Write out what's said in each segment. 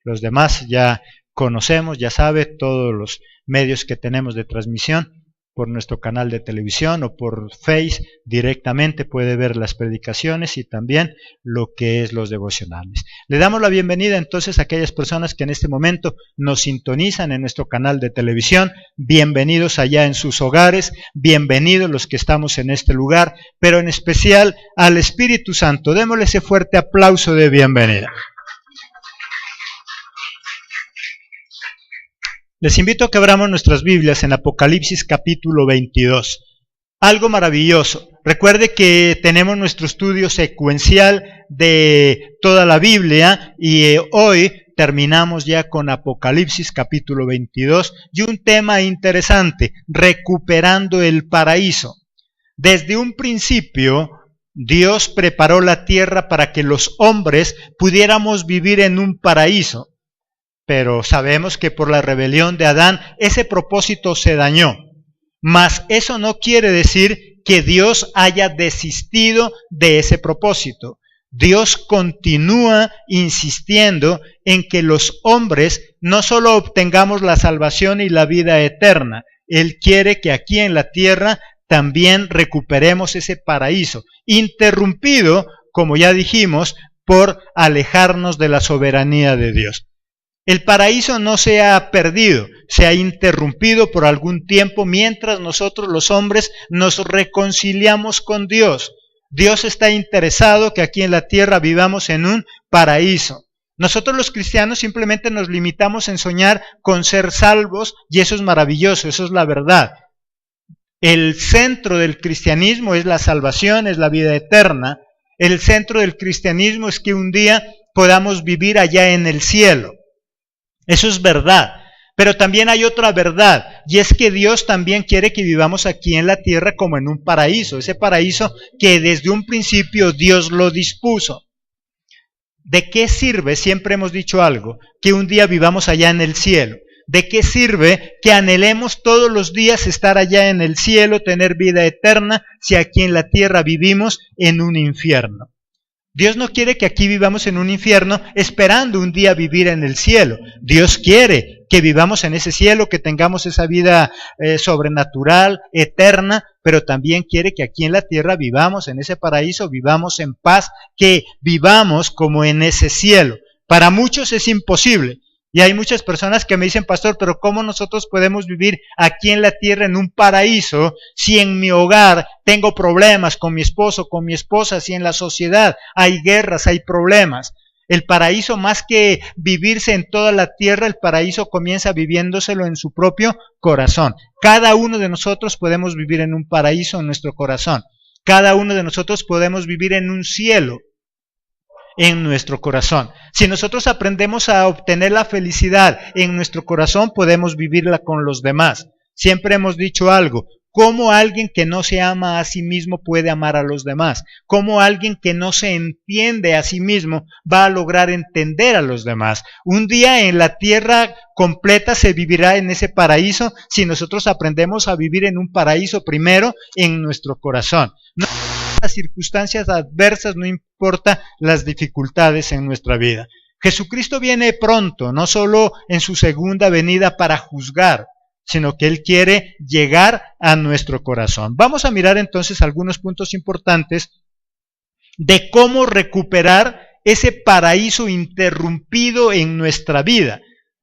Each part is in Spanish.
Los demás ya conocemos, ya sabe, todos los medios que tenemos de transmisión por nuestro canal de televisión o por Face directamente puede ver las predicaciones y también lo que es los devocionales. Le damos la bienvenida entonces a aquellas personas que en este momento nos sintonizan en nuestro canal de televisión. Bienvenidos allá en sus hogares, bienvenidos los que estamos en este lugar, pero en especial al Espíritu Santo. Démosle ese fuerte aplauso de bienvenida. Les invito a que abramos nuestras Biblias en Apocalipsis capítulo 22. Algo maravilloso. Recuerde que tenemos nuestro estudio secuencial de toda la Biblia y hoy terminamos ya con Apocalipsis capítulo 22 y un tema interesante, recuperando el paraíso. Desde un principio, Dios preparó la tierra para que los hombres pudiéramos vivir en un paraíso. Pero sabemos que por la rebelión de Adán ese propósito se dañó. Mas eso no quiere decir que Dios haya desistido de ese propósito. Dios continúa insistiendo en que los hombres no solo obtengamos la salvación y la vida eterna. Él quiere que aquí en la tierra también recuperemos ese paraíso, interrumpido, como ya dijimos, por alejarnos de la soberanía de Dios. El paraíso no se ha perdido, se ha interrumpido por algún tiempo mientras nosotros los hombres nos reconciliamos con Dios. Dios está interesado que aquí en la tierra vivamos en un paraíso. Nosotros los cristianos simplemente nos limitamos en soñar con ser salvos y eso es maravilloso, eso es la verdad. El centro del cristianismo es la salvación, es la vida eterna. El centro del cristianismo es que un día podamos vivir allá en el cielo. Eso es verdad, pero también hay otra verdad, y es que Dios también quiere que vivamos aquí en la tierra como en un paraíso, ese paraíso que desde un principio Dios lo dispuso. ¿De qué sirve, siempre hemos dicho algo, que un día vivamos allá en el cielo? ¿De qué sirve que anhelemos todos los días estar allá en el cielo, tener vida eterna, si aquí en la tierra vivimos en un infierno? Dios no quiere que aquí vivamos en un infierno esperando un día vivir en el cielo. Dios quiere que vivamos en ese cielo, que tengamos esa vida sobrenatural, eterna, pero también quiere que aquí en la tierra vivamos en ese paraíso, vivamos en paz, que vivamos como en ese cielo. Para muchos es imposible. Y hay muchas personas que me dicen, pastor, pero ¿cómo nosotros podemos vivir aquí en la tierra en un paraíso si en mi hogar tengo problemas con mi esposo, con mi esposa, si en la sociedad hay guerras, hay problemas? El paraíso, más que vivirse en toda la tierra, el paraíso comienza viviéndoselo en su propio corazón. Cada uno de nosotros podemos vivir en un paraíso en nuestro corazón. Cada uno de nosotros podemos vivir en un cielo en nuestro corazón. Si nosotros aprendemos a obtener la felicidad en nuestro corazón, podemos vivirla con los demás. Siempre hemos dicho algo, ¿cómo alguien que no se ama a sí mismo puede amar a los demás? ¿Cómo alguien que no se entiende a sí mismo va a lograr entender a los demás? Un día en la tierra completa se vivirá en ese paraíso si nosotros aprendemos a vivir en un paraíso primero en nuestro corazón. No las circunstancias adversas, no importa las dificultades en nuestra vida. Jesucristo viene pronto, no solo en su segunda venida para juzgar, sino que Él quiere llegar a nuestro corazón. Vamos a mirar entonces algunos puntos importantes de cómo recuperar ese paraíso interrumpido en nuestra vida.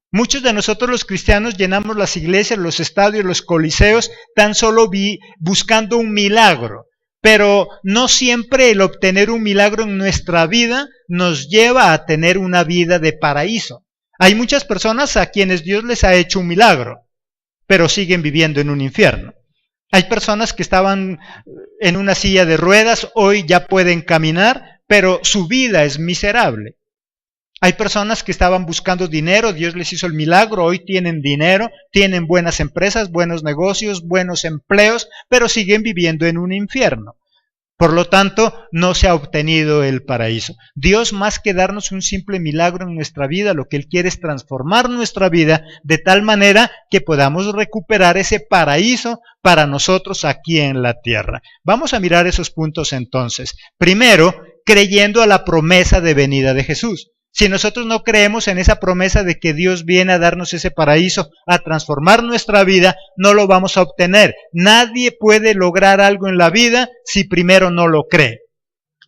Muchos de nosotros los cristianos llenamos las iglesias, los estadios, los coliseos, tan solo buscando un milagro. Pero no siempre el obtener un milagro en nuestra vida nos lleva a tener una vida de paraíso. Hay muchas personas a quienes Dios les ha hecho un milagro, pero siguen viviendo en un infierno. Hay personas que estaban en una silla de ruedas, hoy ya pueden caminar, pero su vida es miserable. Hay personas que estaban buscando dinero, Dios les hizo el milagro, hoy tienen dinero, tienen buenas empresas, buenos negocios, buenos empleos, pero siguen viviendo en un infierno. Por lo tanto, no se ha obtenido el paraíso. Dios, más que darnos un simple milagro en nuestra vida, lo que Él quiere es transformar nuestra vida de tal manera que podamos recuperar ese paraíso para nosotros aquí en la tierra. Vamos a mirar esos puntos entonces. Primero, creyendo a la promesa de venida de Jesús. Si nosotros no creemos en esa promesa de que Dios viene a darnos ese paraíso, a transformar nuestra vida, no lo vamos a obtener. Nadie puede lograr algo en la vida si primero no lo cree.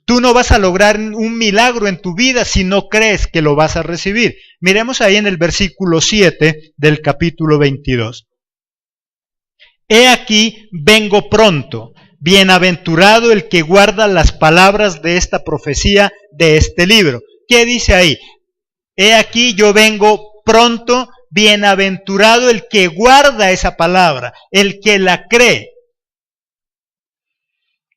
Tú no vas a lograr un milagro en tu vida si no crees que lo vas a recibir. Miremos ahí en el versículo 7 del capítulo 22. He aquí, vengo pronto. Bienaventurado el que guarda las palabras de esta profecía de este libro. ¿Qué dice ahí? He aquí, yo vengo pronto. Bienaventurado el que guarda esa palabra, el que la cree.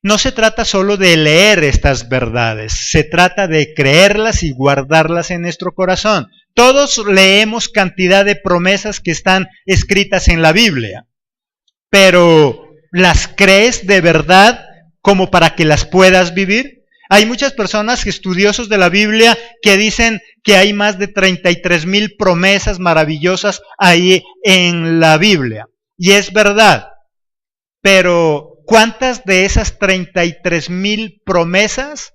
No se trata solo de leer estas verdades, se trata de creerlas y guardarlas en nuestro corazón. Todos leemos cantidad de promesas que están escritas en la Biblia, pero ¿las crees de verdad como para que las puedas vivir? Hay muchas personas estudiosos de la Biblia que dicen que hay más de 33,000 promesas maravillosas ahí en la Biblia. Y es verdad, pero ¿cuántas de esas 33,000 promesas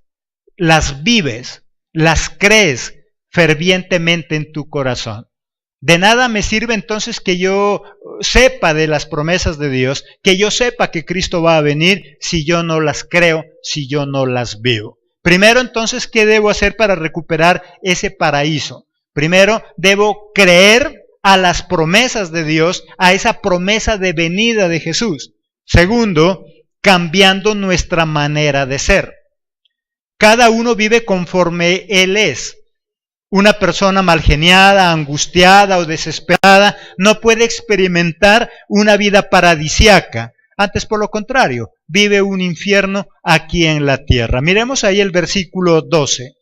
las vives, las crees fervientemente en tu corazón? De nada me sirve entonces que yo sepa de las promesas de Dios, que yo sepa que Cristo va a venir, si yo no las creo, si yo no las vivo. Primero entonces, ¿qué debo hacer para recuperar ese paraíso? Primero, debo creer a las promesas de Dios, a esa promesa de venida de Jesús. Segundo, cambiando nuestra manera de ser. Cada uno vive conforme él es. Una persona malgeniada, angustiada o desesperada no puede experimentar una vida paradisiaca. Antes, por lo contrario, vive un infierno aquí en la tierra. Miremos ahí el versículo 12.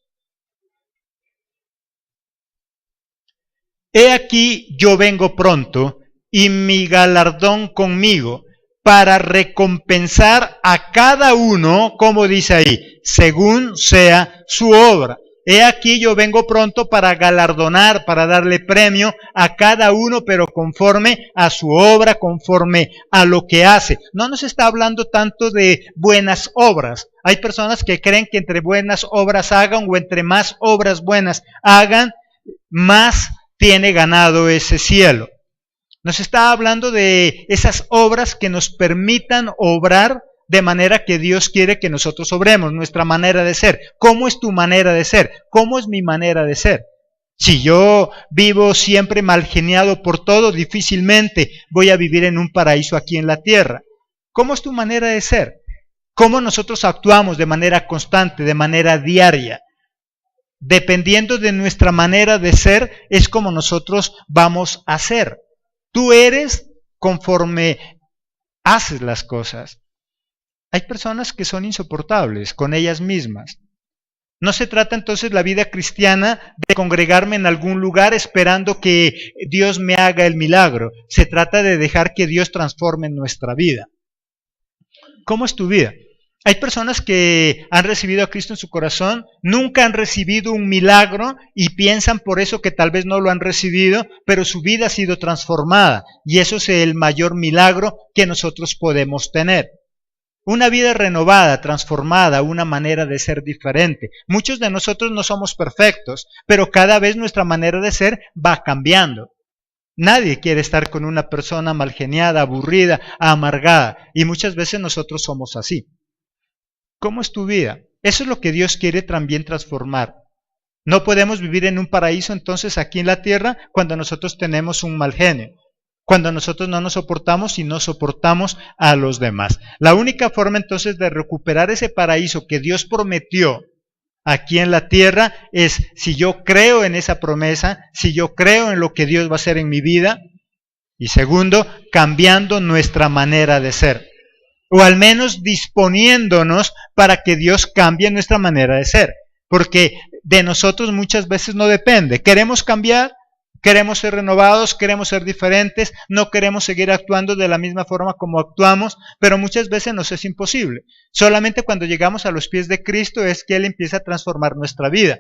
He aquí yo vengo pronto, y mi galardón conmigo, para recompensar a cada uno, como dice ahí, según sea su obra. He aquí yo vengo pronto para galardonar, para darle premio a cada uno, pero conforme a su obra, conforme a lo que hace. No nos está hablando tanto de buenas obras. Hay personas que creen que entre buenas obras hagan, o entre más obras buenas hagan, más tiene ganado ese cielo. Nos está hablando de esas obras que nos permitan obrar de manera que Dios quiere que nosotros obremos, nuestra manera de ser. ¿Cómo es tu manera de ser? ¿Cómo es mi manera de ser? Si yo vivo siempre malgeniado por todo, difícilmente voy a vivir en un paraíso aquí en la tierra. ¿Cómo es tu manera de ser? ¿Cómo nosotros actuamos de manera constante, de manera diaria? Dependiendo de nuestra manera de ser, es como nosotros vamos a ser. Tú eres conforme haces las cosas. Hay personas que son insoportables con ellas mismas. No se trata entonces la vida cristiana de congregarme en algún lugar esperando que Dios me haga el milagro. Se trata de dejar que Dios transforme nuestra vida. ¿Cómo es tu vida? Hay personas que han recibido a Cristo en su corazón, nunca han recibido un milagro y piensan por eso que tal vez no lo han recibido, pero su vida ha sido transformada y eso es el mayor milagro que nosotros podemos tener. Una vida renovada, transformada, una manera de ser diferente. Muchos de nosotros no somos perfectos, pero cada vez nuestra manera de ser va cambiando. Nadie quiere estar con una persona malgeniada, aburrida, amargada, y muchas veces nosotros somos así. ¿Cómo es tu vida? Eso es lo que Dios quiere también transformar. No podemos vivir en un paraíso entonces aquí en la tierra cuando nosotros tenemos un mal genio. Cuando nosotros no nos soportamos y no soportamos a los demás. La única forma entonces de recuperar ese paraíso que Dios prometió aquí en la tierra es si yo creo en esa promesa, si yo creo en lo que Dios va a hacer en mi vida, y segundo, cambiando nuestra manera de ser, o al menos disponiéndonos para que Dios cambie nuestra manera de ser, porque de nosotros muchas veces no depende. Queremos cambiar, queremos ser renovados, queremos ser diferentes, no queremos seguir actuando de la misma forma como actuamos, pero muchas veces nos es imposible. Solamente cuando llegamos a los pies de Cristo es que Él empieza a transformar nuestra vida.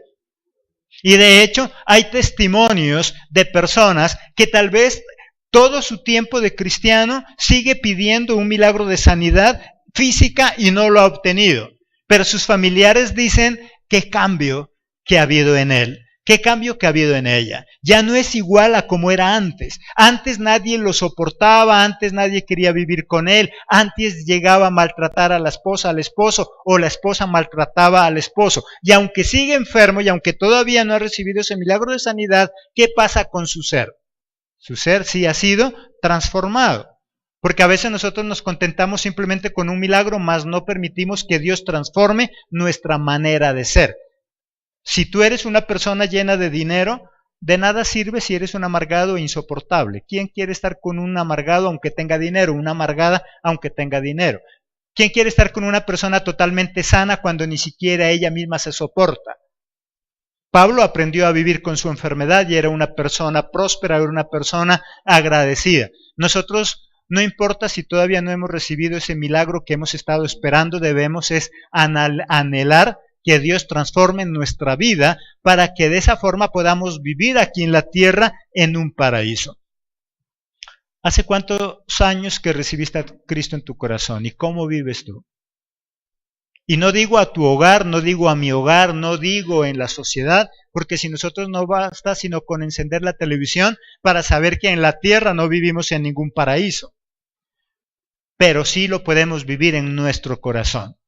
Y de hecho hay testimonios de personas que tal vez todo su tiempo de cristiano sigue pidiendo un milagro de sanidad física y no lo ha obtenido. Pero sus familiares dicen qué cambio que ha habido en él. ¿Qué cambio que ha habido en ella? Ya no es igual a como era antes. Antes nadie lo soportaba, antes nadie quería vivir con él, antes llegaba a maltratar a la esposa, al esposo, o la esposa maltrataba al esposo. Y aunque sigue enfermo y aunque todavía no ha recibido ese milagro de sanidad, ¿qué pasa con su ser? Su ser sí ha sido transformado. Porque a veces nosotros nos contentamos simplemente con un milagro, mas no permitimos que Dios transforme nuestra manera de ser. Si tú eres una persona llena de dinero, de nada sirve si eres un amargado e insoportable. ¿Quién quiere estar con un amargado aunque tenga dinero? Una amargada aunque tenga dinero. ¿Quién quiere estar con una persona totalmente sana cuando ni siquiera ella misma se soporta? Pablo aprendió a vivir con su enfermedad y era una persona próspera, era una persona agradecida. Nosotros, no importa si todavía no hemos recibido ese milagro que hemos estado esperando, debemos es anhelar que Dios transforme nuestra vida para que de esa forma podamos vivir aquí en la tierra en un paraíso. ¿Hace cuántos años que recibiste a Cristo en tu corazón y cómo vives tú? Y no digo a tu hogar, no digo a mi hogar, no digo en la sociedad, porque si nosotros no basta sino con encender la televisión para saber que en la tierra no vivimos en ningún paraíso. Pero sí lo podemos vivir en nuestro corazón.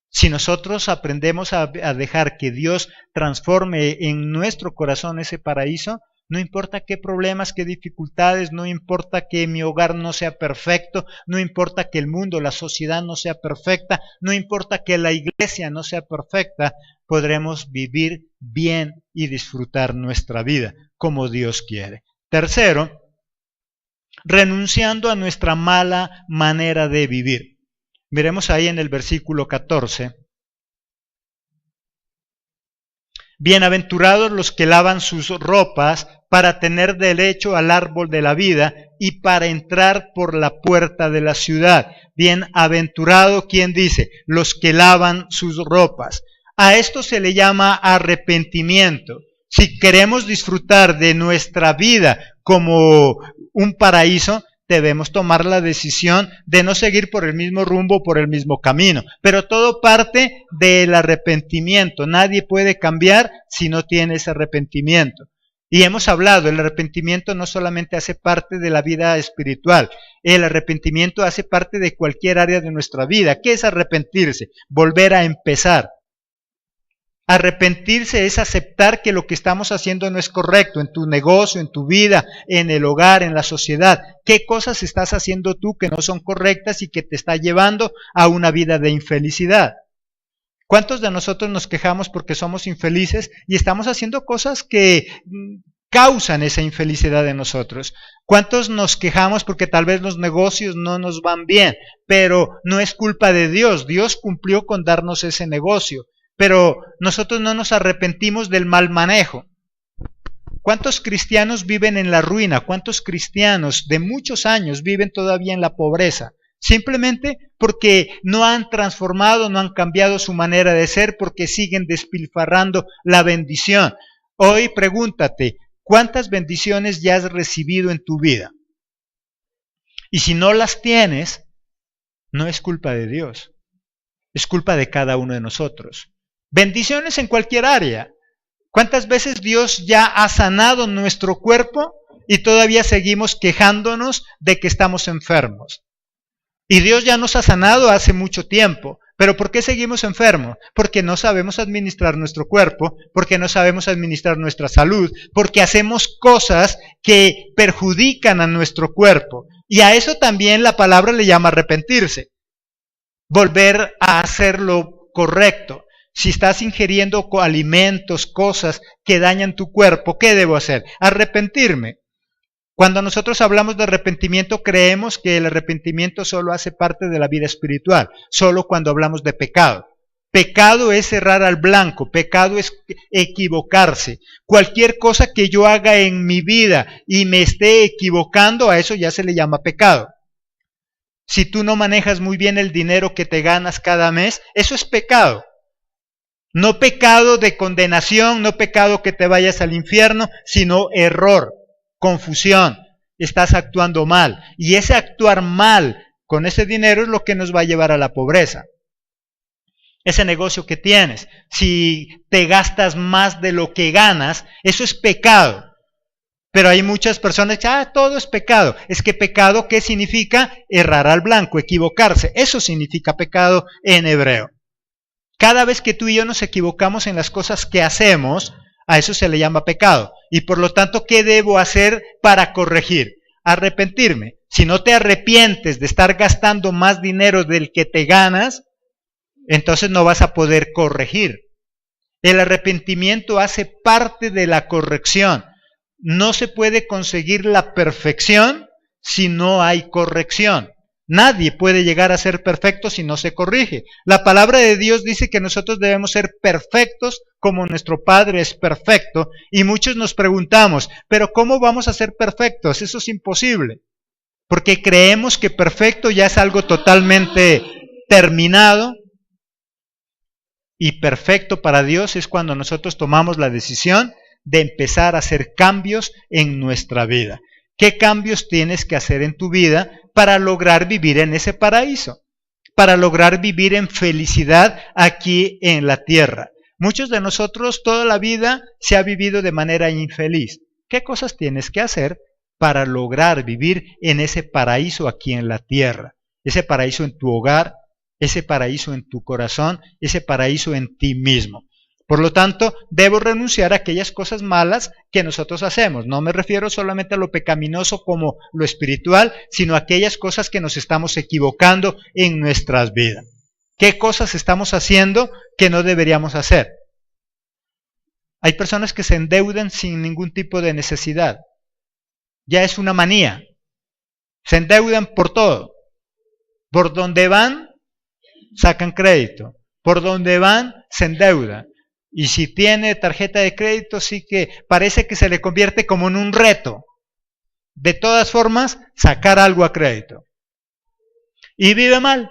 Si nosotros aprendemos a dejar que Dios transforme en nuestro corazón ese paraíso, no importa qué problemas, qué dificultades, no importa que mi hogar no sea perfecto, no importa que el mundo, la sociedad no sea perfecta, no importa que la iglesia no sea perfecta, podremos vivir bien y disfrutar nuestra vida como Dios quiere. Tercero, renunciando a nuestra mala manera de vivir. Miremos ahí en el versículo 14. Bienaventurados los que lavan sus ropas para tener derecho al árbol de la vida y para entrar por la puerta de la ciudad. Bienaventurado, ¿quién dice? Los que lavan sus ropas. A esto se le llama arrepentimiento. Si queremos disfrutar de nuestra vida como un paraíso, debemos tomar la decisión de no seguir por el mismo rumbo, por el mismo camino. Pero todo parte del arrepentimiento. Nadie puede cambiar si no tiene ese arrepentimiento. Y hemos hablado, el arrepentimiento no solamente hace parte de la vida espiritual, el arrepentimiento hace parte de cualquier área de nuestra vida. ¿Qué es arrepentirse? Volver a empezar. Arrepentirse es aceptar que lo que estamos haciendo no es correcto en tu negocio, en tu vida, en el hogar, en la sociedad. ¿Qué cosas estás haciendo tú que no son correctas y que te está llevando a una vida de infelicidad? ¿Cuántos de nosotros nos quejamos porque somos infelices y estamos haciendo cosas que causan esa infelicidad en nosotros? ¿Cuántos nos quejamos porque tal vez los negocios no nos van bien? Pero no es culpa de Dios. Dios cumplió con darnos ese negocio. Pero nosotros no nos arrepentimos del mal manejo. ¿Cuántos cristianos viven en la ruina? ¿Cuántos cristianos de muchos años viven todavía en la pobreza? Simplemente porque no han transformado, no han cambiado su manera de ser, porque siguen despilfarrando la bendición. Hoy pregúntate, ¿cuántas bendiciones ya has recibido en tu vida? Y si no las tienes, no es culpa de Dios, es culpa de cada uno de nosotros. Bendiciones en cualquier área. ¿Cuántas veces Dios ya ha sanado nuestro cuerpo y todavía seguimos quejándonos de que estamos enfermos? Y Dios ya nos ha sanado hace mucho tiempo. ¿Pero por qué seguimos enfermos? Porque no sabemos administrar nuestro cuerpo, porque no sabemos administrar nuestra salud, porque hacemos cosas que perjudican a nuestro cuerpo. Y a eso también la palabra le llama arrepentirse. Volver a hacer lo correcto. Si estás ingiriendo alimentos, cosas que dañan tu cuerpo, ¿qué debo hacer? Arrepentirme. Cuando nosotros hablamos de arrepentimiento, creemos que el arrepentimiento solo hace parte de la vida espiritual, solo cuando hablamos de pecado. Pecado es errar al blanco, pecado es equivocarse. Cualquier cosa que yo haga en mi vida y me esté equivocando, a eso ya se le llama pecado. Si tú no manejas muy bien el dinero que te ganas cada mes, eso es pecado. No pecado de condenación, no pecado que te vayas al infierno, sino error, confusión. Estás actuando mal. Y ese actuar mal con ese dinero es lo que nos va a llevar a la pobreza. ese negocio que tienes, si te gastas más de lo que ganas, eso es pecado. Pero hay muchas personas que todo es pecado. Es que pecado, ¿qué significa? Errar al blanco, equivocarse. Eso significa pecado en hebreo. Cada vez que tú y yo nos equivocamos en las cosas que hacemos, a eso se le llama pecado. Y por lo tanto, ¿qué debo hacer para corregir? Arrepentirme. Si no te arrepientes de estar gastando más dinero del que te ganas, entonces no vas a poder corregir. El arrepentimiento hace parte de la corrección. No se puede conseguir la perfección si no hay corrección. Nadie puede llegar a ser perfecto si no se corrige. La palabra de Dios dice que nosotros debemos ser perfectos como nuestro Padre es perfecto, y muchos nos preguntamos, ¿pero cómo vamos a ser perfectos? Eso es imposible, porque creemos que perfecto ya es algo totalmente terminado, y perfecto para Dios es cuando nosotros tomamos la decisión de empezar a hacer cambios en nuestra vida. ¿Qué cambios tienes que hacer en tu vida para lograr vivir en ese paraíso? Para lograr vivir en felicidad aquí en la tierra. Muchos de nosotros toda la vida se ha vivido de manera infeliz. ¿Qué cosas tienes que hacer para lograr vivir en ese paraíso aquí en la tierra? Ese paraíso en tu hogar, ese paraíso en tu corazón, ese paraíso en ti mismo. Por lo tanto, debo renunciar a aquellas cosas malas que nosotros hacemos. No me refiero solamente a lo pecaminoso como lo espiritual, sino a aquellas cosas que nos estamos equivocando en nuestras vidas. ¿Qué cosas estamos haciendo que no deberíamos hacer? Hay personas que se endeudan sin ningún tipo de necesidad. Ya es una manía. Se endeudan por todo. Por donde van, sacan crédito. Por donde van, se endeudan. Y si tiene tarjeta de crédito, sí que parece que se le convierte como en un reto. De todas formas, sacar algo a crédito. Y vive mal.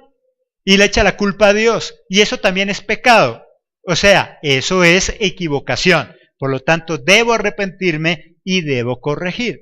Y le echa la culpa a Dios. Y eso también es pecado. O sea, eso es equivocación. Por lo tanto, debo arrepentirme y debo corregir.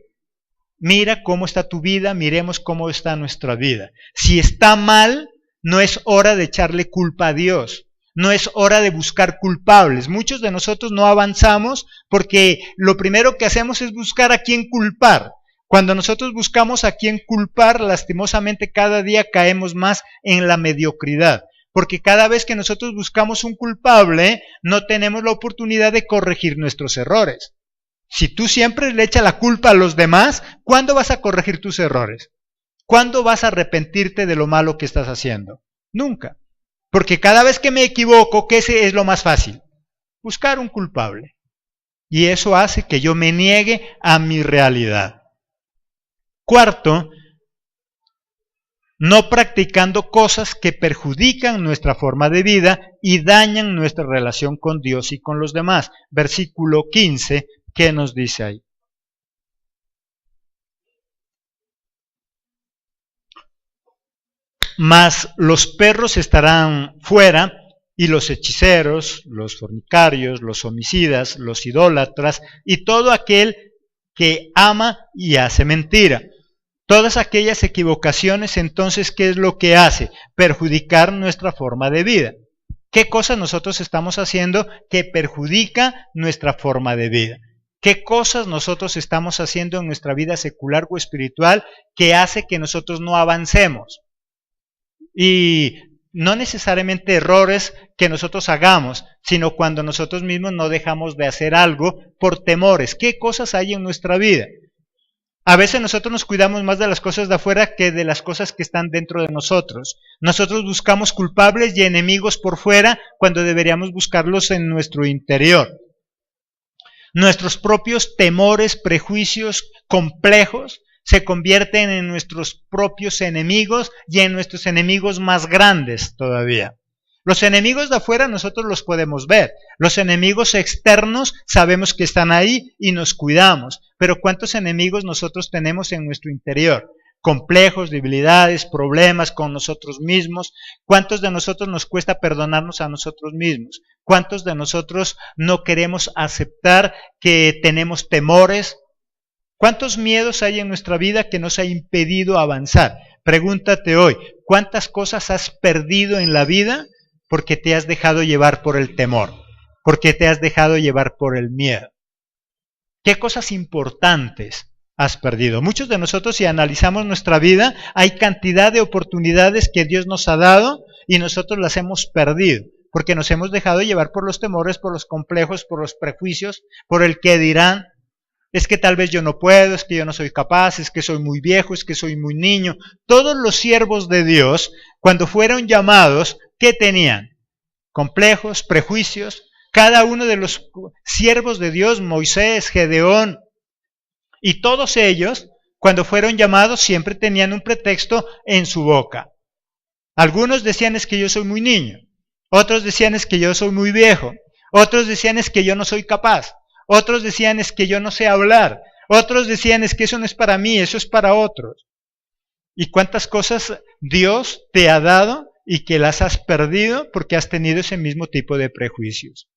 Mira cómo está tu vida, miremos cómo está nuestra vida. Si está mal, no es hora de echarle culpa a Dios. No es hora de buscar culpables. Muchos de nosotros no avanzamos porque lo primero que hacemos es buscar a quién culpar. Cuando nosotros buscamos a quién culpar, lastimosamente cada día caemos más en la mediocridad. Porque cada vez que nosotros buscamos un culpable, no tenemos la oportunidad de corregir nuestros errores. Si tú siempre le echas la culpa a los demás, ¿cuándo vas a corregir tus errores? ¿Cuándo vas a arrepentirte de lo malo que estás haciendo? Nunca. Porque cada vez que me equivoco, ¿qué es lo más fácil? Buscar un culpable. Y eso hace que yo me niegue a mi realidad. Cuarto, no practicando cosas que perjudican nuestra forma de vida y dañan nuestra relación con Dios y con los demás. Versículo 15, ¿qué nos dice ahí? Mas los perros estarán fuera, y los hechiceros, los fornicarios, los homicidas, los idólatras, y todo aquel que ama y hace mentira. Todas aquellas equivocaciones, entonces, ¿qué es lo que hace? Perjudicar nuestra forma de vida. ¿Qué cosas nosotros estamos haciendo que perjudica nuestra forma de vida? ¿Qué cosas nosotros estamos haciendo en nuestra vida secular o espiritual que hace que nosotros no avancemos? Y no necesariamente errores que nosotros hagamos, sino cuando nosotros mismos no dejamos de hacer algo por temores. ¿Qué cosas hay en nuestra vida? A veces nosotros nos cuidamos más de las cosas de afuera que de las cosas que están dentro de nosotros. Nosotros buscamos culpables y enemigos por fuera cuando deberíamos buscarlos en nuestro interior. Nuestros propios temores, prejuicios, complejos se convierten en nuestros propios enemigos y en nuestros enemigos más grandes todavía. Los enemigos de afuera nosotros los podemos ver. Los enemigos externos sabemos que están ahí y nos cuidamos. Pero ¿cuántos enemigos nosotros tenemos en nuestro interior? Complejos, debilidades, problemas con nosotros mismos. ¿Cuántos de nosotros nos cuesta perdonarnos a nosotros mismos? ¿Cuántos de nosotros no queremos aceptar que tenemos temores? ¿Cuántos miedos hay en nuestra vida que nos ha impedido avanzar? Pregúntate hoy, ¿cuántas cosas has perdido en la vida porque te has dejado llevar por el temor, porque te has dejado llevar por el miedo. ¿Qué cosas importantes has perdido? Muchos de nosotros, si analizamos nuestra vida, hay cantidad de oportunidades que Dios nos ha dado y nosotros las hemos perdido, porque nos hemos dejado llevar por los temores, por los complejos, por los prejuicios, por el que dirán. Es que tal vez yo no puedo, es que yo no soy capaz, es que soy muy viejo, es que soy muy niño. Todos los siervos de Dios, cuando fueron llamados, ¿qué tenían? Complejos, prejuicios. Cada uno de los siervos de Dios, Moisés, Gedeón, y todos ellos, cuando fueron llamados, siempre tenían un pretexto en su boca. Algunos decían es que yo soy muy niño, otros decían es que yo soy muy viejo, otros decían es que yo no soy capaz, otros decían es que yo no sé hablar, otros decían es que eso no es para mí, eso es para otros. ¿Y cuántas cosas Dios te ha dado y que las has perdido porque has tenido ese mismo tipo de prejuicios?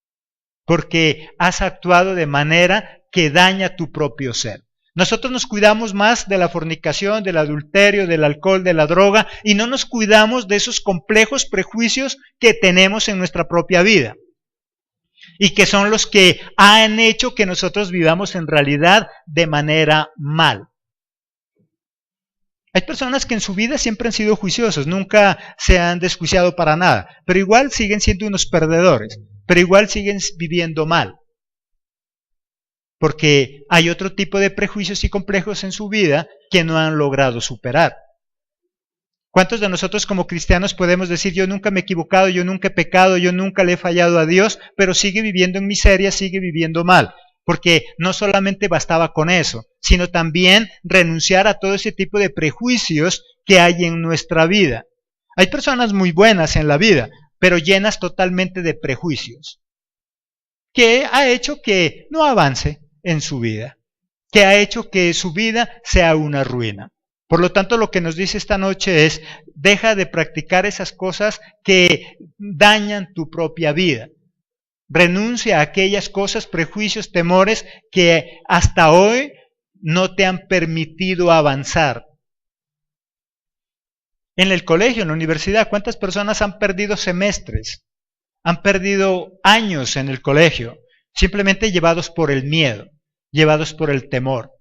Porque has actuado de manera que daña tu propio ser. Nosotros nos cuidamos más de la fornicación, del adulterio, del alcohol, de la droga, y no nos cuidamos de esos complejos prejuicios que tenemos en nuestra propia vida, y que son los que han hecho que nosotros vivamos en realidad de manera mal. Hay personas que en su vida siempre han sido juiciosos, nunca se han desjuiciado para nada, pero igual siguen siendo unos perdedores, pero igual siguen viviendo mal. Porque hay otro tipo de prejuicios y complejos en su vida que no han logrado superar. ¿Cuántos de nosotros como cristianos podemos decir yo nunca me he equivocado, yo nunca he pecado, yo nunca le he fallado a Dios, pero sigue viviendo en miseria, sigue viviendo mal? Porque no solamente bastaba con eso, sino también renunciar a todo ese tipo de prejuicios que hay en nuestra vida. Hay personas muy buenas en la vida, pero llenas totalmente de prejuicios, que ha hecho que no avance en su vida, que ha hecho que su vida sea una ruina. Por lo tanto, lo que nos dice esta noche es, deja de practicar esas cosas que dañan tu propia vida. Renuncia a aquellas cosas, prejuicios, temores que hasta hoy no te han permitido avanzar. En el colegio, en la universidad, ¿cuántas personas han perdido semestres? Han perdido años en el colegio, simplemente llevados por el miedo, llevados por el temor.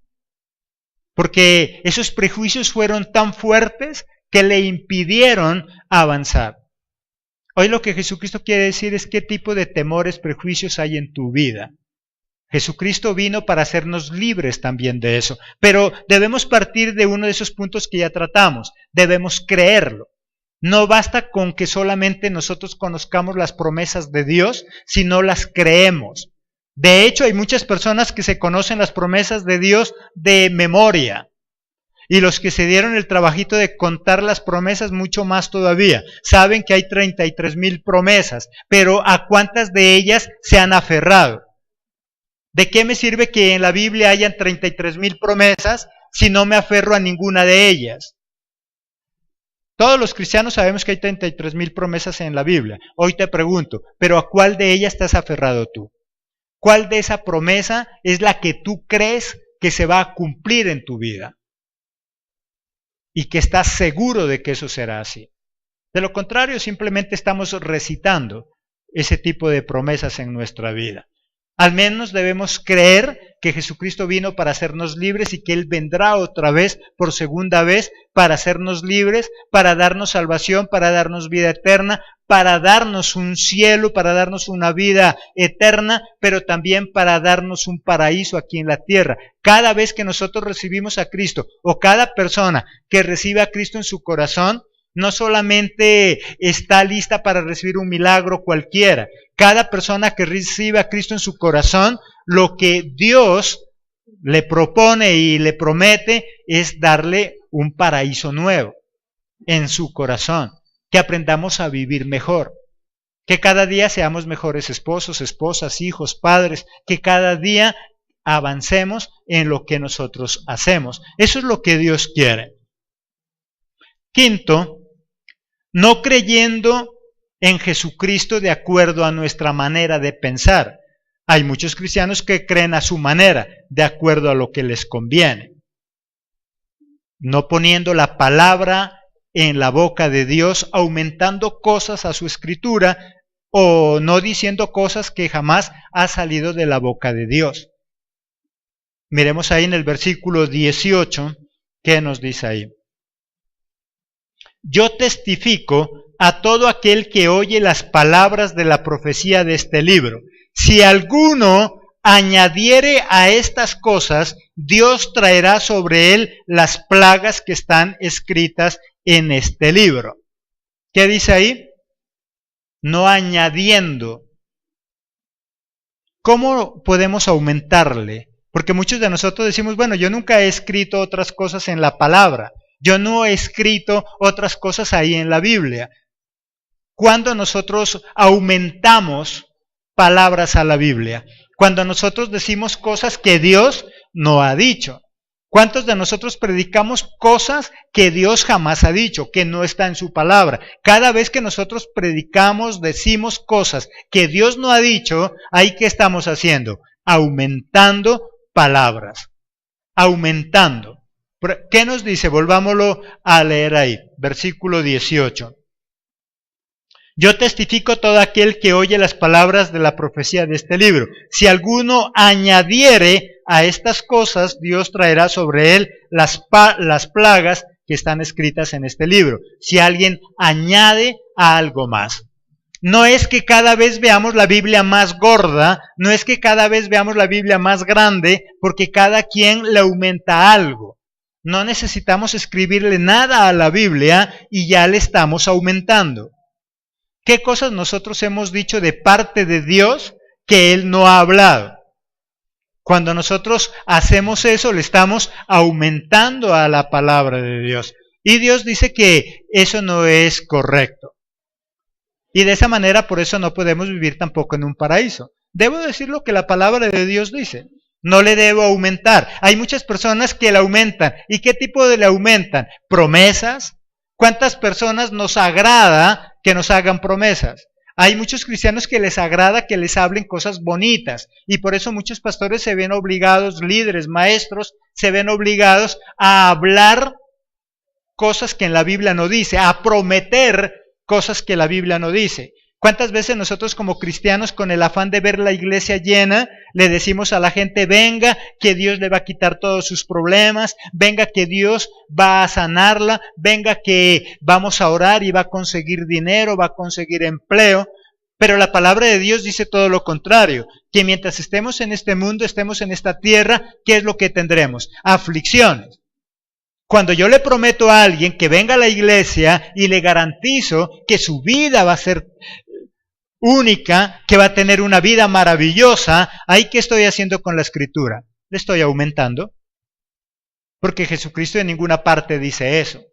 Porque esos prejuicios fueron tan fuertes que le impidieron avanzar. Hoy lo que Jesucristo quiere decir es qué tipo de temores, prejuicios hay en tu vida. Jesucristo vino para hacernos libres también de eso, pero debemos partir de uno de esos puntos que ya tratamos, debemos creerlo. No basta con que solamente nosotros conozcamos las promesas de Dios, sino las creemos. De hecho, hay muchas personas que se conocen las promesas de Dios de memoria. Y los que se dieron el trabajito de contar las promesas mucho más todavía. Saben que hay 33,000 promesas, pero ¿a cuántas de ellas se han aferrado? ¿De qué me sirve que en la Biblia hayan 33,000 promesas si no me aferro a ninguna de ellas? Todos los cristianos sabemos que hay 33,000 promesas en la Biblia. Hoy te pregunto, ¿pero a cuál de ellas te has aferrado tú? ¿Cuál de esa promesa es la que tú crees que se va a cumplir en tu vida? Y que estás seguro de que eso será así. De lo contrario, simplemente estamos recitando ese tipo de promesas en nuestra vida. Al menos debemos creer que Jesucristo vino para hacernos libres y que Él vendrá otra vez, por segunda vez, para hacernos libres, para darnos salvación, para darnos vida eterna, para darnos un cielo, para darnos una vida eterna, pero también para darnos un paraíso aquí en la tierra. Cada vez que nosotros recibimos a Cristo, o cada persona que recibe a Cristo en su corazón, no solamente está lista para recibir un milagro cualquiera. Cada persona que recibe a Cristo en su corazón, lo que Dios le propone y le promete es darle un paraíso nuevo en su corazón, que aprendamos a vivir mejor, que cada día seamos mejores esposos, esposas, hijos, padres, que cada día avancemos en lo que nosotros hacemos. Eso es lo que Dios quiere. Quinto, no creyendo en Jesucristo de acuerdo a nuestra manera de pensar. Hay muchos cristianos que creen a su manera, de acuerdo a lo que les conviene. No poniendo la palabra en la boca de Dios, aumentando cosas a su escritura o no diciendo cosas que jamás ha salido de la boca de Dios. Miremos ahí en el versículo 18, ¿qué nos dice ahí? Yo testifico a todo aquel que oye las palabras de la profecía de este libro. Si alguno añadiere a estas cosas, Dios traerá sobre él las plagas que están escritas en este libro. ¿Qué dice ahí? No añadiendo. ¿Cómo podemos aumentarle? Porque muchos de nosotros decimos, bueno, yo nunca he escrito otras cosas en la palabra. Yo no he escrito otras cosas ahí en la Biblia. Cuando nosotros aumentamos palabras a la Biblia, cuando nosotros decimos cosas que Dios no ha dicho. ¿Cuántos de nosotros predicamos cosas que Dios jamás ha dicho, que no está en su palabra? Cada vez que nosotros predicamos, decimos cosas que Dios no ha dicho, ¿ahí qué estamos haciendo? Aumentando palabras. Aumentando. ¿Qué nos dice? Volvámoslo a leer ahí, versículo 18. Yo testifico a todo aquel que oye las palabras de la profecía de este libro. Si alguno añadiere a estas cosas, Dios traerá sobre él las plagas que están escritas en este libro. Si alguien añade a algo más. No es que cada vez veamos la Biblia más gorda, no es que cada vez veamos la Biblia más grande, porque cada quien le aumenta algo. No necesitamos escribirle nada a la Biblia y ya le estamos aumentando. ¿Qué cosas nosotros hemos dicho de parte de Dios que Él no ha hablado? Cuando nosotros hacemos eso, le estamos aumentando a la palabra de Dios. Y Dios dice que eso no es correcto. Y de esa manera, por eso no podemos vivir tampoco en un paraíso. Debo decir lo que la palabra de Dios dice. No le debo aumentar. Hay muchas personas que le aumentan. ¿Y qué tipo de le aumentan? ¿Promesas? ¿Cuántas personas nos agrada que nos hagan promesas? Hay muchos cristianos que les agrada que les hablen cosas bonitas y por eso muchos pastores se ven obligados, líderes, maestros, se ven obligados a hablar cosas que en la Biblia no dice, a prometer cosas que la Biblia no dice. ¿Cuántas veces nosotros como cristianos con el afán de ver la iglesia llena, le decimos a la gente, venga, que Dios le va a quitar todos sus problemas, venga que Dios va a sanarla, venga que vamos a orar y va a conseguir dinero, va a conseguir empleo? Pero la palabra de Dios dice todo lo contrario, que mientras estemos en este mundo, estemos en esta tierra, ¿qué es lo que tendremos? Aflicciones. Cuando yo le prometo a alguien que venga a la iglesia y le garantizo que su vida va a ser única, que va a tener una vida maravillosa, ¿ahí qué estoy haciendo con la escritura? ¿Le estoy aumentando? Porque Jesucristo en ninguna parte dice eso.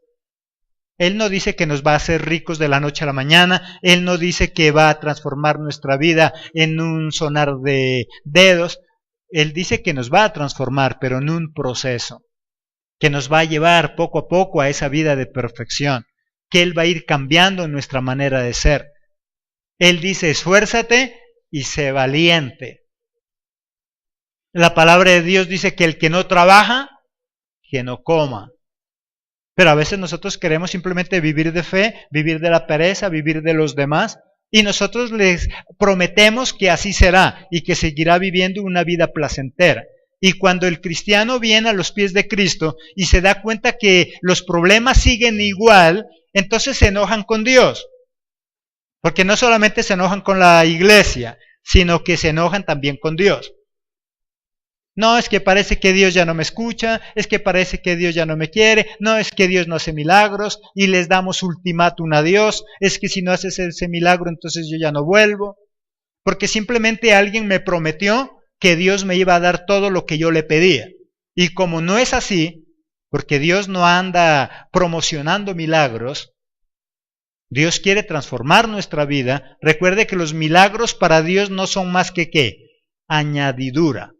Él no dice que nos va a hacer ricos de la noche a la mañana, Él no dice que va a transformar nuestra vida en un sonar de dedos, Él dice que nos va a transformar, pero en un proceso, que nos va a llevar poco a poco a esa vida de perfección, que Él va a ir cambiando nuestra manera de ser. Él dice, esfuérzate y sé valiente. La palabra de Dios dice que el que no trabaja, que no coma. Pero a veces nosotros queremos simplemente vivir de fe, vivir de la pereza, vivir de los demás, y nosotros les prometemos que así será y que seguirá viviendo una vida placentera. Y cuando el cristiano viene a los pies de Cristo y se da cuenta que los problemas siguen igual, entonces se enojan con Dios. Porque no solamente se enojan con la iglesia, sino que se enojan también con Dios. No, es que parece que Dios ya no me escucha, es que parece que Dios ya no me quiere, no, es que Dios no hace milagros y les damos ultimátum a Dios, es que si no haces ese milagro entonces yo ya no vuelvo. Porque simplemente alguien me prometió que Dios me iba a dar todo lo que yo le pedía. Y como no es así, porque Dios no anda promocionando milagros, Dios quiere transformar nuestra vida. Recuerde que los milagros para Dios no son más que ¿qué? Añadidura.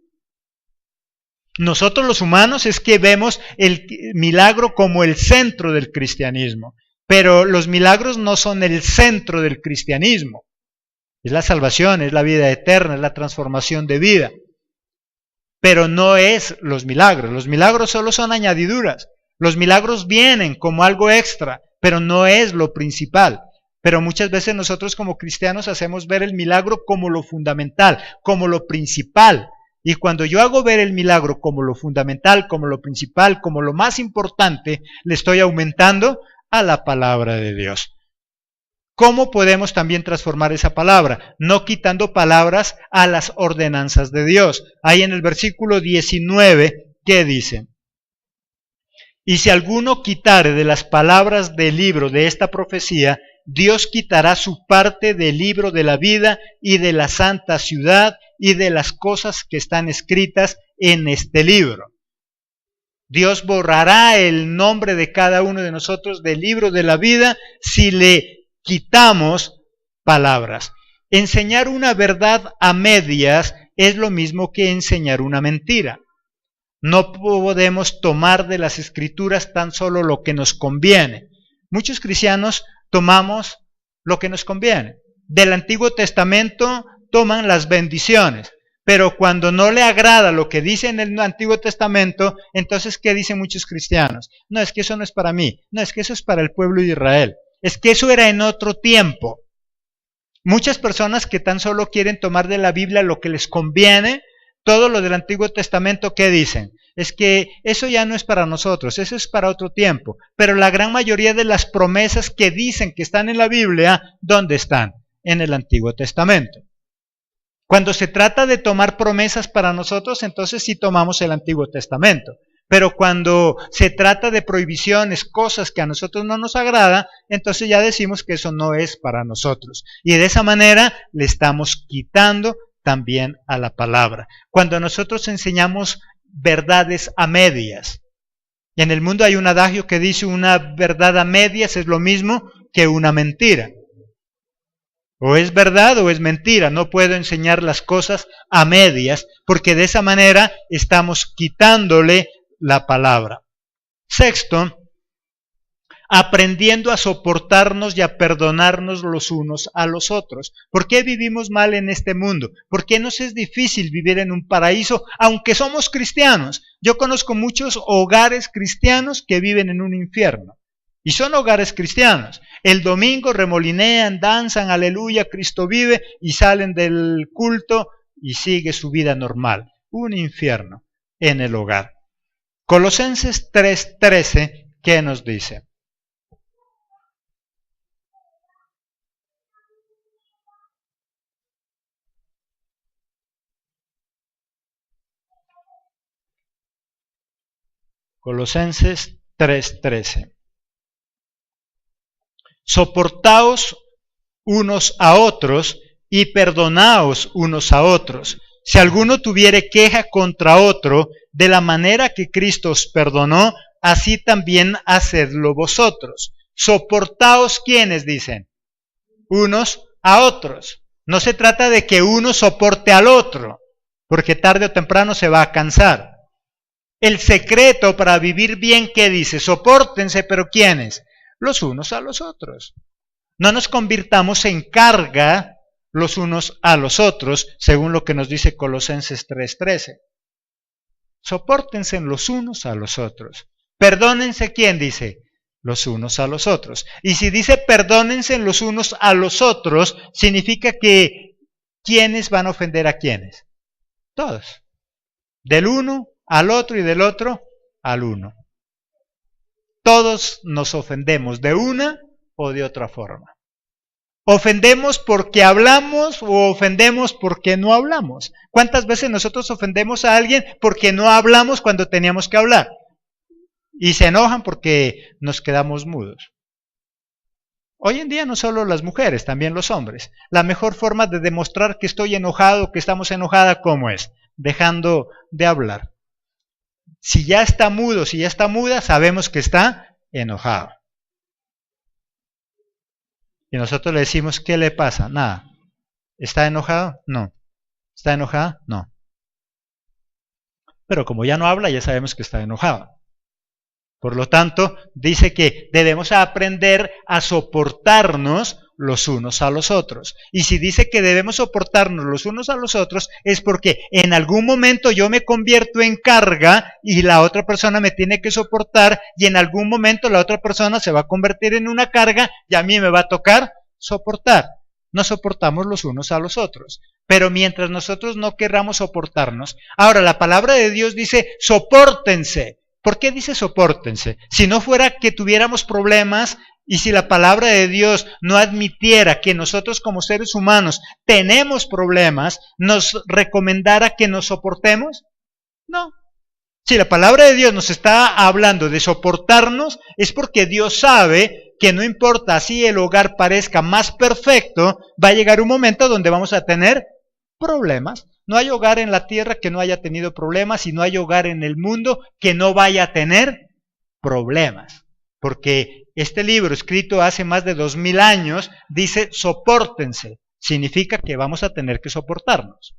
Nosotros los humanos es que vemos el milagro como el centro del cristianismo, pero los milagros no son el centro del cristianismo. Es la salvación, es la vida eterna, es la transformación de vida. Pero no es los milagros solo son añadiduras. Los milagros vienen como algo extra, pero no es lo principal. Pero muchas veces nosotros como cristianos hacemos ver el milagro como lo fundamental, como lo principal. Y cuando yo hago ver el milagro como lo fundamental, como lo principal, como lo más importante, le estoy aumentando a la palabra de Dios. ¿Cómo podemos también transformar esa palabra? No quitando palabras a las ordenanzas de Dios. Ahí en el versículo 19, ¿qué dice? Y si alguno quitare de las palabras del libro de esta profecía, Dios quitará su parte del libro de la vida y de la santa ciudad y de las cosas que están escritas en este libro. Dios borrará el nombre de cada uno de nosotros del libro de la vida si le quitamos palabras. Enseñar una verdad a medias es lo mismo que enseñar una mentira. No podemos tomar de las escrituras tan solo lo que nos conviene. Muchos cristianos tomamos lo que nos conviene. Del Antiguo Testamento toman las bendiciones, pero cuando no le agrada lo que dice en el Antiguo Testamento, entonces ¿qué dicen muchos cristianos? No, es que eso no es para mí, no, es que eso es para el pueblo de Israel, es que eso era en otro tiempo. Muchas personas que tan solo quieren tomar de la Biblia lo que les conviene, todo lo del Antiguo Testamento, ¿qué dicen? Es que eso ya no es para nosotros, eso es para otro tiempo. Pero la gran mayoría de las promesas que dicen que están en la Biblia, ¿dónde están? En el Antiguo Testamento. Cuando se trata de tomar promesas para nosotros, entonces sí tomamos el Antiguo Testamento. Pero cuando se trata de prohibiciones, cosas que a nosotros no nos agrada, entonces ya decimos que eso no es para nosotros. Y de esa manera le estamos quitando también a la palabra. Cuando nosotros enseñamos verdades a medias, en el mundo hay un adagio que dice una verdad a medias es lo mismo que una mentira. O es verdad o es mentira, no puedo enseñar las cosas a medias, porque de esa manera estamos quitándole la palabra. Sexto, aprendiendo a soportarnos y a perdonarnos los unos a los otros. ¿Por qué vivimos mal en este mundo? ¿Por qué nos es difícil vivir en un paraíso, aunque somos cristianos? Yo conozco muchos hogares cristianos que viven en un infierno. Y son hogares cristianos. El domingo remolinean, danzan, aleluya, Cristo vive, y salen del culto y sigue su vida normal. Un infierno en el hogar. Colosenses 3:13, ¿qué nos dice? Colosenses 3:13. Soportaos unos a otros y perdonaos unos a otros. Si alguno tuviere queja contra otro, de la manera que Cristo os perdonó, así también hacedlo vosotros. Soportaos, ¿quiénes dicen? Unos a otros. No se trata de que uno soporte al otro, porque tarde o temprano se va a cansar. El secreto para vivir bien, ¿qué dice? Sopórtense, pero ¿quiénes? Los unos a los otros. No nos convirtamos en carga los unos a los otros, según lo que nos dice Colosenses 3:13. Sopórtense los unos a los otros. Perdónense, ¿quién dice? Los unos a los otros. Y si dice perdónense los unos a los otros, significa que ¿quiénes van a ofender a quiénes? Todos. Del uno al otro y del otro al uno. Todos nos ofendemos de una o de otra forma. ¿Ofendemos porque hablamos o ofendemos porque no hablamos? ¿Cuántas veces nosotros ofendemos a alguien porque no hablamos cuando teníamos que hablar? Y se enojan porque nos quedamos mudos. Hoy en día no solo las mujeres, también los hombres. La mejor forma de demostrar que estoy enojado, que estamos enojadas, ¿cómo es? Dejando de hablar. Si ya está mudo, si ya está muda, sabemos que está enojado. Y nosotros le decimos, ¿qué le pasa? Nada. ¿Está enojado? No. ¿Está enojada? No. Pero como ya no habla, ya sabemos que está enojado. Por lo tanto, dice que debemos aprender a soportarnos los unos a los otros. Y si dice que debemos soportarnos los unos a los otros, es porque en algún momento yo me convierto en carga y la otra persona me tiene que soportar, y en algún momento la otra persona se va a convertir en una carga y a mí me va a tocar soportar. Nos soportamos los unos a los otros. Pero mientras nosotros no querramos soportarnos, ahora la palabra de Dios dice sopórtense. ¿Por qué dice sopórtense? Si no fuera que tuviéramos problemas y si la palabra de Dios no admitiera que nosotros como seres humanos tenemos problemas, ¿nos recomendara que nos soportemos? No. Si la palabra de Dios nos está hablando de soportarnos, es porque Dios sabe que no importa si el hogar parezca más perfecto, va a llegar un momento donde vamos a tener problemas. No hay hogar en la tierra que no haya tenido problemas y no hay hogar en el mundo que no vaya a tener problemas. Porque este libro, escrito hace más de 2000 años, dice sopórtense. Significa que vamos a tener que soportarnos.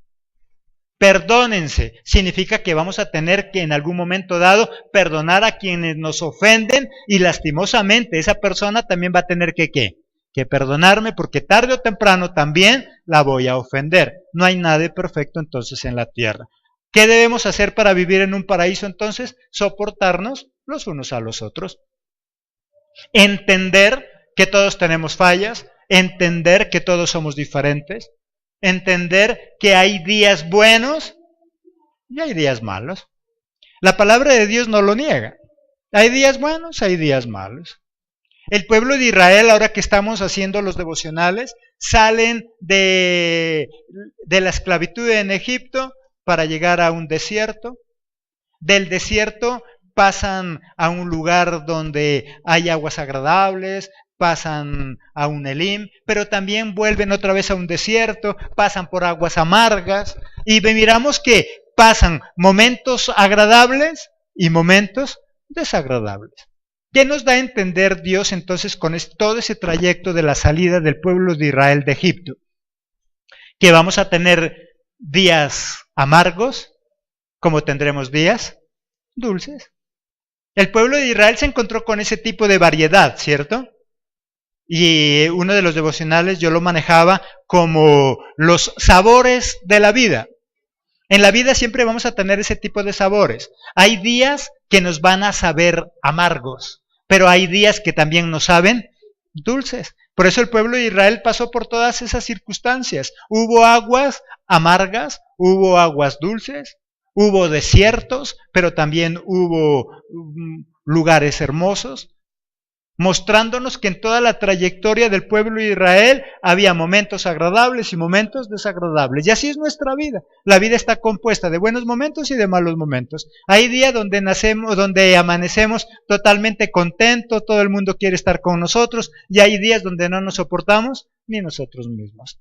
Perdónense, significa que vamos a tener que en algún momento dado perdonar a quienes nos ofenden y lastimosamente esa persona también va a tener que perdonarme porque tarde o temprano también la voy a ofender. No hay nada perfecto entonces en la tierra. ¿Qué debemos hacer para vivir en un paraíso entonces? Soportarnos los unos a los otros. Entender que todos tenemos fallas, entender que todos somos diferentes, entender que hay días buenos y hay días malos. La palabra de Dios no lo niega. Hay días buenos, hay días malos. El pueblo de Israel, ahora que estamos haciendo los devocionales, salen de la esclavitud en Egipto para llegar a un desierto. Del desierto pasan a un lugar donde hay aguas agradables, pasan a un Elim, pero también vuelven otra vez a un desierto, pasan por aguas amargas, y miramos que pasan momentos agradables y momentos desagradables. ¿Qué nos da a entender Dios entonces con todo ese trayecto de la salida del pueblo de Israel de Egipto? Que vamos a tener días amargos, como tendremos días dulces. El pueblo de Israel se encontró con ese tipo de variedad, ¿cierto? Y uno de los devocionales yo lo manejaba como los sabores de la vida. En la vida siempre vamos a tener ese tipo de sabores. Hay días que nos van a saber amargos, pero hay días que también nos saben dulces. Por eso el pueblo de Israel pasó por todas esas circunstancias. Hubo aguas amargas, hubo aguas dulces, hubo desiertos, pero también hubo lugares hermosos, mostrándonos que en toda la trayectoria del pueblo de Israel había momentos agradables y momentos desagradables. Y así es nuestra vida. La vida está compuesta de buenos momentos y de malos momentos. Hay días donde amanecemos totalmente contentos, todo el mundo quiere estar con nosotros, y hay días donde no nos soportamos ni nosotros mismos.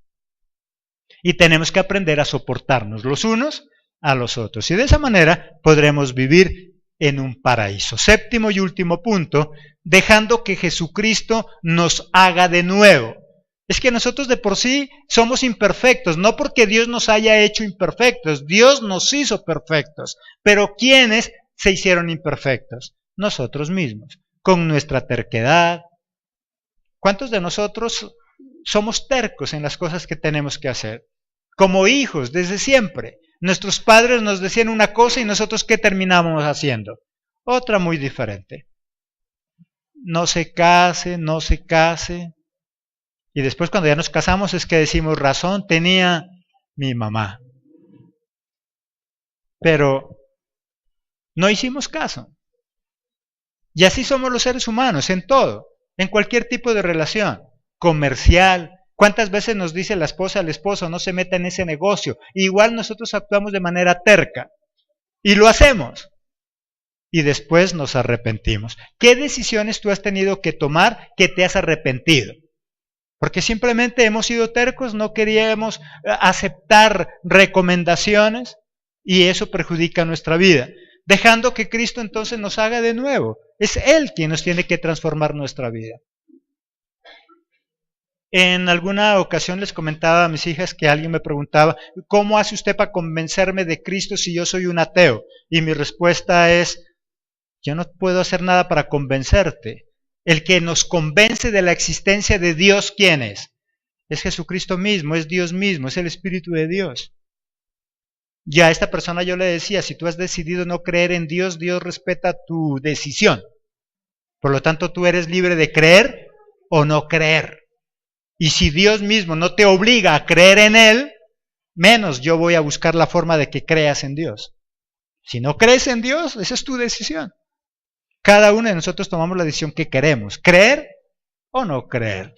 Y tenemos que aprender a soportarnos los unos a los otros. Y de esa manera podremos vivir en un paraíso. Séptimo y último punto, dejando que Jesucristo nos haga de nuevo. Es que nosotros de por sí somos imperfectos, no porque Dios nos haya hecho imperfectos, Dios nos hizo perfectos. Pero ¿quiénes se hicieron imperfectos? Nosotros mismos, con nuestra terquedad. ¿Cuántos de nosotros somos tercos en las cosas que tenemos que hacer? Como hijos, desde siempre. Nuestros padres nos decían una cosa y nosotros ¿qué terminábamos haciendo? Otra muy diferente. No se case, no se case. Y después cuando ya nos casamos es que decimos, razón tenía mi mamá. Pero no hicimos caso. Y así somos los seres humanos, en todo, en cualquier tipo de relación, comercial. ¿Cuántas veces nos dice la esposa al esposo, no se meta en ese negocio? Igual nosotros actuamos de manera terca. Y lo hacemos. Y después nos arrepentimos. ¿Qué decisiones tú has tenido que tomar que te has arrepentido? Porque simplemente hemos sido tercos, no queríamos aceptar recomendaciones y eso perjudica nuestra vida. Dejando que Cristo entonces nos haga de nuevo. Es Él quien nos tiene que transformar nuestra vida. En alguna ocasión les comentaba a mis hijas que alguien me preguntaba, ¿cómo hace usted para convencerme de Cristo si yo soy un ateo? Y mi respuesta es, yo no puedo hacer nada para convencerte. El que nos convence de la existencia de Dios, ¿quién es? Es Jesucristo mismo, es Dios mismo, es el Espíritu de Dios. Ya a esta persona yo le decía, si tú has decidido no creer en Dios, Dios respeta tu decisión. Por lo tanto, tú eres libre de creer o no creer. Y si Dios mismo no te obliga a creer en Él, menos yo voy a buscar la forma de que creas en Dios. Si no crees en Dios, esa es tu decisión. Cada uno de nosotros tomamos la decisión que queremos, creer o no creer.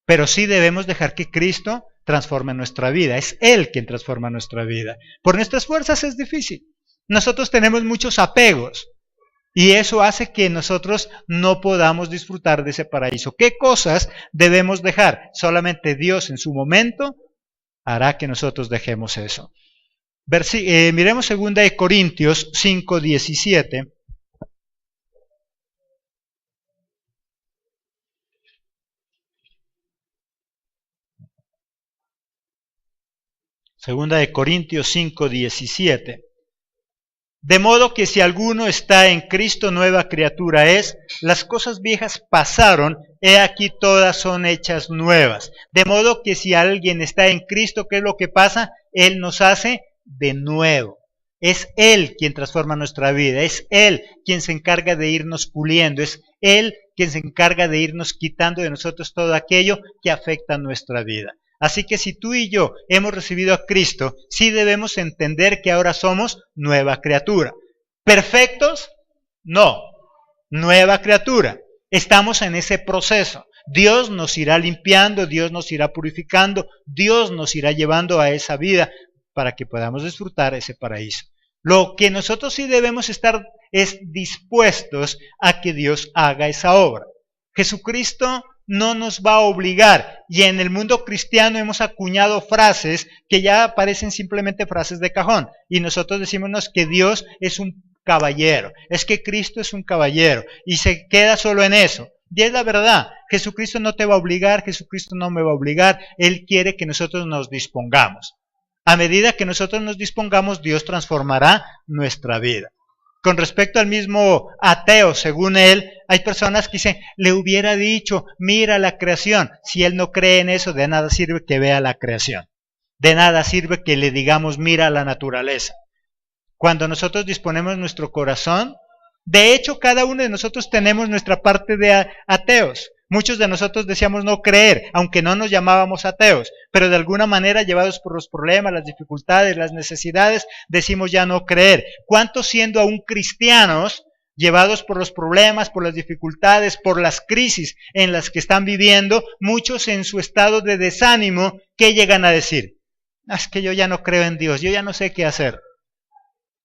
Pero sí debemos dejar que Cristo transforme nuestra vida. Es Él quien transforma nuestra vida. Por nuestras fuerzas es difícil. Nosotros tenemos muchos apegos y eso hace que nosotros no podamos disfrutar de ese paraíso. ¿Qué cosas debemos dejar? Solamente Dios en su momento hará que nosotros dejemos eso. Miremos 2 Corintios 5:17. Segunda de Corintios 5:17. De modo que si alguno está en Cristo, nueva criatura es, las cosas viejas pasaron, he aquí todas son hechas nuevas. De modo que si alguien está en Cristo, ¿qué es lo que pasa? Él nos hace de nuevo. Es Él quien transforma nuestra vida, es Él quien se encarga de irnos puliendo, es Él quien se encarga de irnos quitando de nosotros todo aquello que afecta nuestra vida. Así que si tú y yo hemos recibido a Cristo, sí debemos entender que ahora somos nueva criatura. ¿Perfectos? No. Nueva criatura. Estamos en ese proceso. Dios nos irá limpiando, Dios nos irá purificando, Dios nos irá llevando a esa vida para que podamos disfrutar ese paraíso. Lo que nosotros sí debemos estar es dispuestos a que Dios haga esa obra. Jesucristo no nos va a obligar, y en el mundo cristiano hemos acuñado frases que ya parecen simplemente frases de cajón, y nosotros decimos que Dios es un caballero, es que Cristo es un caballero, y se queda solo en eso. Y es la verdad, Jesucristo no te va a obligar, Jesucristo no me va a obligar, Él quiere que nosotros nos dispongamos. A medida que nosotros nos dispongamos, Dios transformará nuestra vida. Con respecto al mismo ateo, según él, hay personas que dicen, le hubiera dicho, mira la creación. Si él no cree en eso, de nada sirve que vea la creación. De nada sirve que le digamos, mira la naturaleza. Cuando nosotros disponemos nuestro corazón, de hecho, cada uno de nosotros tenemos nuestra parte de ateos. Muchos de nosotros decíamos no creer, aunque no nos llamábamos ateos, pero de alguna manera, llevados por los problemas, las dificultades, las necesidades, decimos ya no creer. ¿Cuántos siendo aún cristianos, llevados por los problemas, por las dificultades, por las crisis en las que están viviendo, muchos en su estado de desánimo, ¿qué llegan a decir? Es que yo ya no creo en Dios, yo ya no sé qué hacer,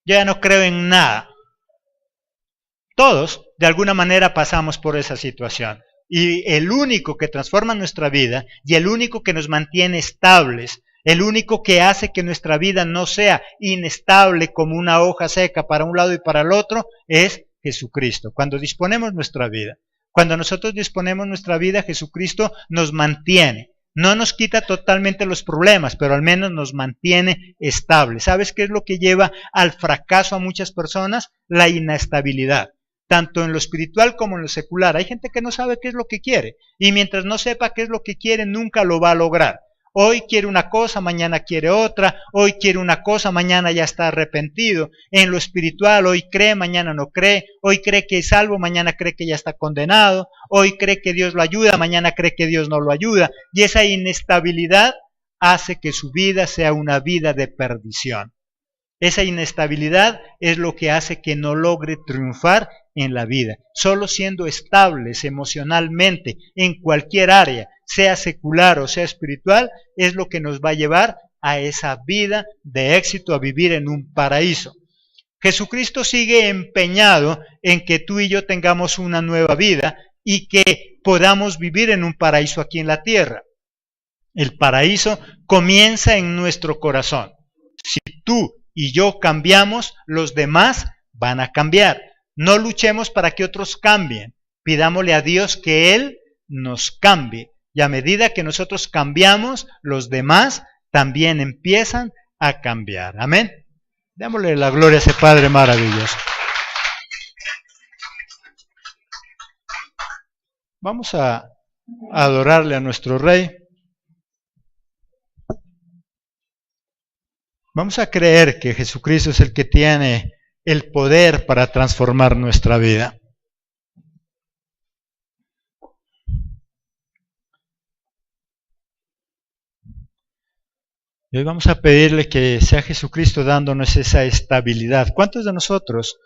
yo ya no creo en nada. Todos, de alguna manera, pasamos por esa situación. Y el único que transforma nuestra vida y el único que nos mantiene estables, el único que hace que nuestra vida no sea inestable como una hoja seca para un lado y para el otro, es Jesucristo. Cuando disponemos nuestra vida, cuando nosotros disponemos nuestra vida, Jesucristo nos mantiene. No nos quita totalmente los problemas, pero al menos nos mantiene estables. ¿Sabes qué es lo que lleva al fracaso a muchas personas? La inestabilidad. Tanto en lo espiritual como en lo secular. Hay gente que no sabe qué es lo que quiere, y mientras no sepa qué es lo que quiere, nunca lo va a lograr. Hoy quiere una cosa, mañana quiere otra, hoy quiere una cosa, mañana ya está arrepentido. En lo espiritual, hoy cree, mañana no cree, hoy cree que es salvo, mañana cree que ya está condenado, hoy cree que Dios lo ayuda, mañana cree que Dios no lo ayuda, y esa inestabilidad hace que su vida sea una vida de perdición. Esa inestabilidad es lo que hace que no logre triunfar en la vida. Solo siendo estables emocionalmente en cualquier área, sea secular o sea espiritual, es lo que nos va a llevar a esa vida de éxito, a vivir en un paraíso. Jesucristo sigue empeñado en que tú y yo tengamos una nueva vida y que podamos vivir en un paraíso aquí en la tierra. El paraíso comienza en nuestro corazón. Si tú y yo cambiamos, los demás van a cambiar. No luchemos para que otros cambien. Pidámosle a Dios que Él nos cambie. Y a medida que nosotros cambiamos, los demás también empiezan a cambiar. Amén. Démosle la gloria a ese Padre maravilloso. Vamos a adorarle a nuestro Rey. Vamos a creer que Jesucristo es el que tiene el poder para transformar nuestra vida. Y hoy vamos a pedirle que sea Jesucristo dándonos esa estabilidad. ¿Cuántos de nosotros